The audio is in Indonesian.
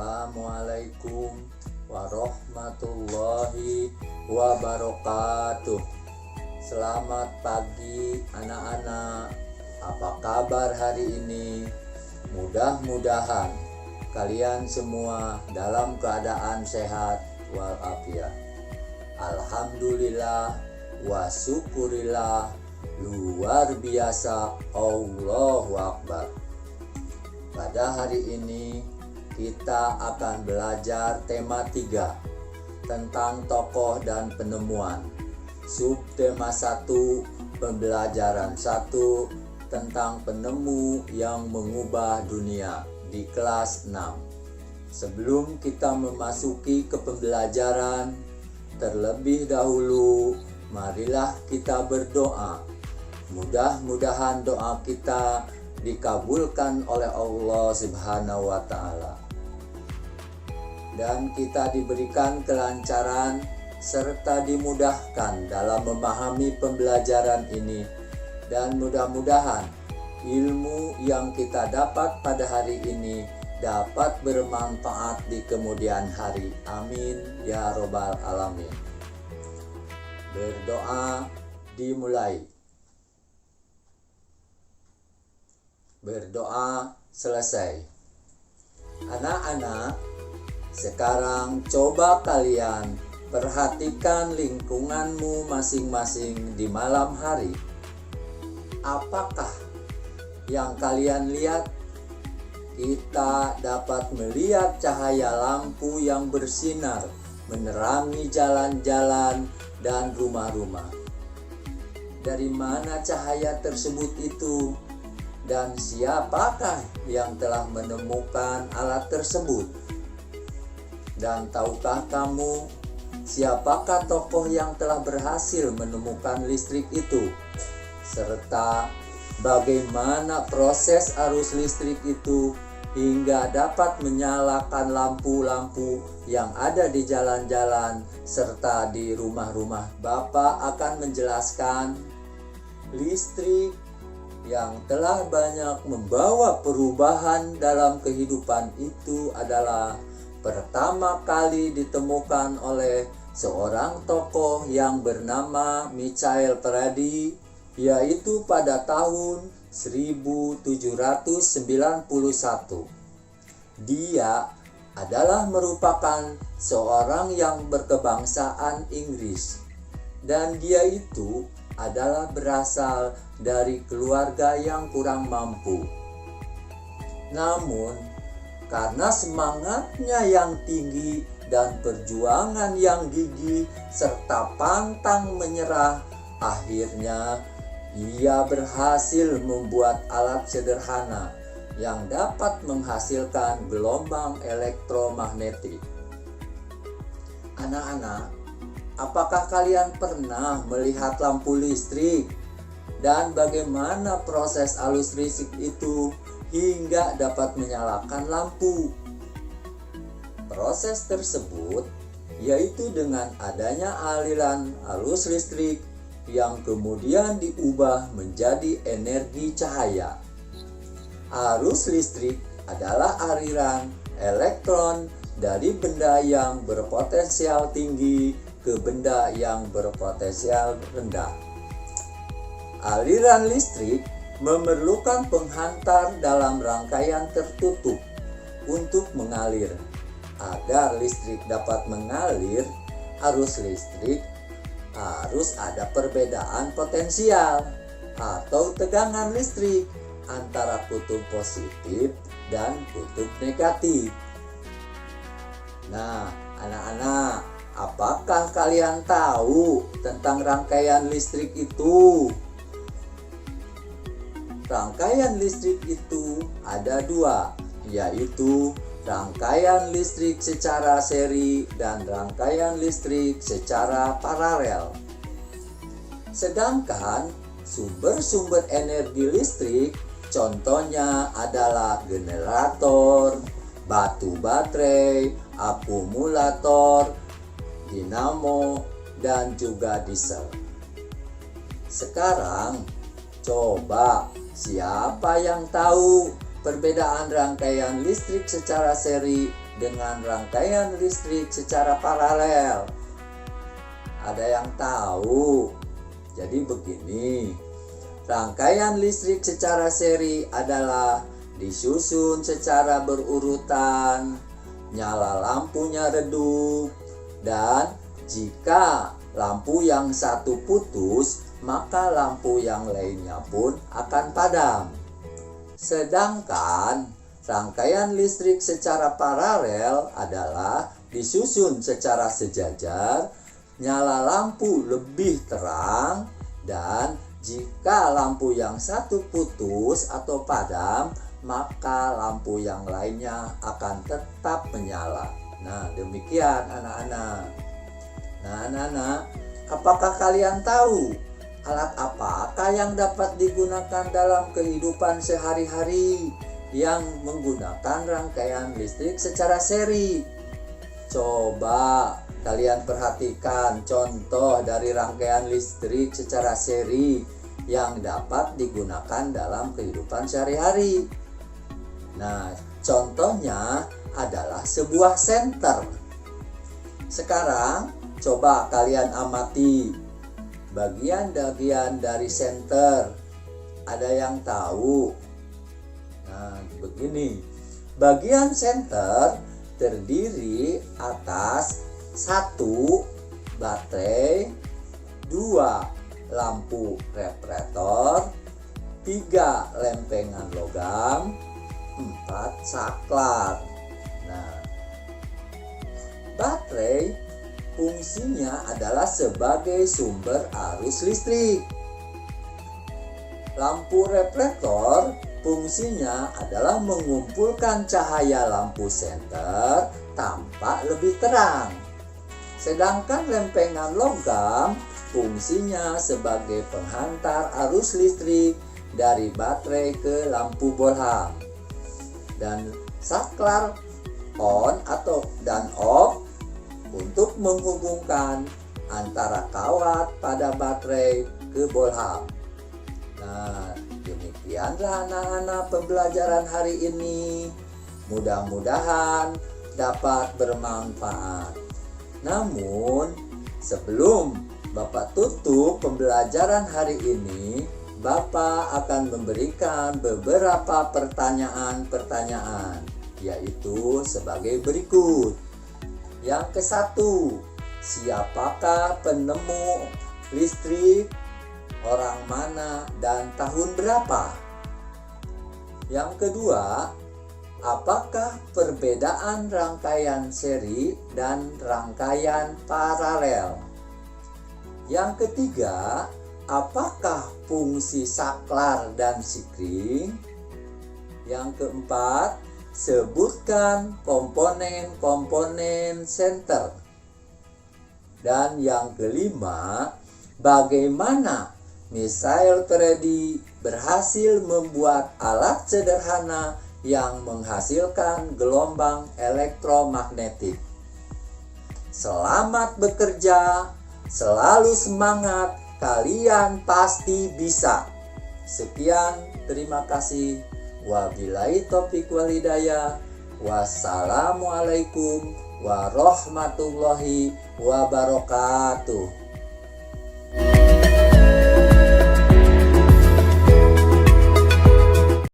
Assalamualaikum warahmatullahi wabarakatuh. Selamat pagi anak-anak. Apa kabar hari ini? Mudah-mudahan kalian semua dalam keadaan sehat walafiat. Alhamdulillah wa syukurillah, luar biasa, Allahu Akbar. Pada hari ini kita akan belajar tema 3 tentang tokoh dan penemuan. Subtema 1, pembelajaran 1 tentang penemu yang mengubah dunia di kelas 6. Sebelum kita memasuki ke pembelajaran, terlebih dahulu marilah kita berdoa. Mudah-mudahan doa kita dikabulkan oleh Allah Subhanahu wa Ta'ala, dan kita diberikan kelancaran serta dimudahkan dalam memahami pembelajaran ini, dan mudah-mudahan ilmu yang kita dapat pada hari ini dapat bermanfaat di kemudian hari. Amin ya robbal alamin. Berdoa dimulai. Berdoa selesai. Anak-anak, sekarang coba kalian perhatikan lingkunganmu masing-masing di malam hari. Apakah yang kalian lihat? Kita dapat melihat cahaya lampu yang bersinar menerangi jalan-jalan dan rumah-rumah. Dari mana cahaya tersebut itu? Dan siapakah yang telah menemukan alat tersebut? Dan tahukah kamu siapakah tokoh yang telah berhasil menemukan listrik itu? Serta bagaimana proses arus listrik itu hingga dapat menyalakan lampu-lampu yang ada di jalan-jalan serta di rumah-rumah. Bapak akan menjelaskan listrik yang telah banyak membawa perubahan dalam kehidupan itu adalah pertama kali ditemukan oleh seorang tokoh yang bernama Michael Faraday, yaitu pada tahun 1791. Dia adalah merupakan seorang yang berkebangsaan Inggris, dan dia itu adalah berasal dari keluarga yang kurang mampu. Namun, karena semangatnya yang tinggi dan perjuangan yang gigih serta pantang menyerah, akhirnya ia berhasil membuat alat sederhana yang dapat menghasilkan gelombang elektromagnetik. Anak-anak, apakah kalian pernah melihat lampu listrik? Dan bagaimana proses arus listrik itu hingga dapat menyalakan lampu? Proses tersebut yaitu dengan adanya aliran arus listrik yang kemudian diubah menjadi energi cahaya. Arus listrik adalah aliran elektron dari benda yang berpotensial tinggi ke benda yang berpotensial rendah. Aliran listrik memerlukan penghantar dalam rangkaian tertutup untuk mengalir. Agar listrik dapat mengalir, arus listrik harus ada perbedaan potensial atau tegangan listrik antara kutub positif dan kutub negatif. Nah, anak-anak, apakah kalian tahu tentang rangkaian listrik itu? Rangkaian listrik itu ada 2, yaitu rangkaian listrik secara seri dan rangkaian listrik secara paralel. Sedangkan sumber-sumber energi listrik contohnya adalah generator, batu baterai, akumulator, dinamo, dan juga diesel. Sekarang coba siapa yang tahu perbedaan rangkaian listrik secara seri dengan rangkaian listrik secara paralel? Ada yang tahu? Jadi begini, rangkaian listrik secara seri adalah disusun secara berurutan, nyala lampunya redup, dan jika lampu yang satu putus, maka lampu yang lainnya pun akan padam. Sedangkan rangkaian listrik secara paralel adalah disusun secara sejajar, nyala lampu lebih terang, dan jika lampu yang satu putus atau padam, maka lampu yang lainnya akan tetap menyala. Nah, demikian anak-anak. Nah, anak-anak, apakah kalian tahu alat apakah yang dapat digunakan dalam kehidupan sehari-hari yang menggunakan rangkaian listrik secara seri? Coba kalian perhatikan contoh dari rangkaian listrik secara seri yang dapat digunakan dalam kehidupan sehari-hari. Nah, contohnya adalah sebuah senter. Sekarang coba kalian amati bagian-bagian dari senter. Ada yang tahu? Nah, begini. Bagian senter terdiri atas 1 baterai, 2 lampu reflektor, 3 lempengan logam, 4 saklar. Nah, baterai fungsinya adalah sebagai sumber arus listrik. Lampu reflektor fungsinya adalah mengumpulkan cahaya lampu senter tampak lebih terang. Sedangkan lempengan logam fungsinya sebagai penghantar arus listrik dari baterai ke lampu bohlam. Dan saklar on dan off untuk menghubungkan antara kawat pada baterai ke bohlam. Nah, demikianlah anak-anak pembelajaran hari ini. Mudah-mudahan dapat bermanfaat. Namun, sebelum Bapak tutup pembelajaran hari ini, Bapak akan memberikan beberapa pertanyaan-pertanyaan, yaitu sebagai berikut. Yang ke-1, siapakah penemu listrik, orang mana, dan tahun berapa? Yang kedua, apakah perbedaan rangkaian seri dan rangkaian paralel? Yang ketiga, apakah fungsi saklar dan sikring? Yang keempat, sebutkan komponen-komponen senter. Dan yang kelima, bagaimana Michael Faraday berhasil membuat alat sederhana yang menghasilkan gelombang elektromagnetik. Selamat bekerja, selalu semangat, kalian pasti bisa. Sekian, terima kasih. Wabillahi taufiq wal hidayah. Wassalamualaikum warahmatullahi wabarakatuh.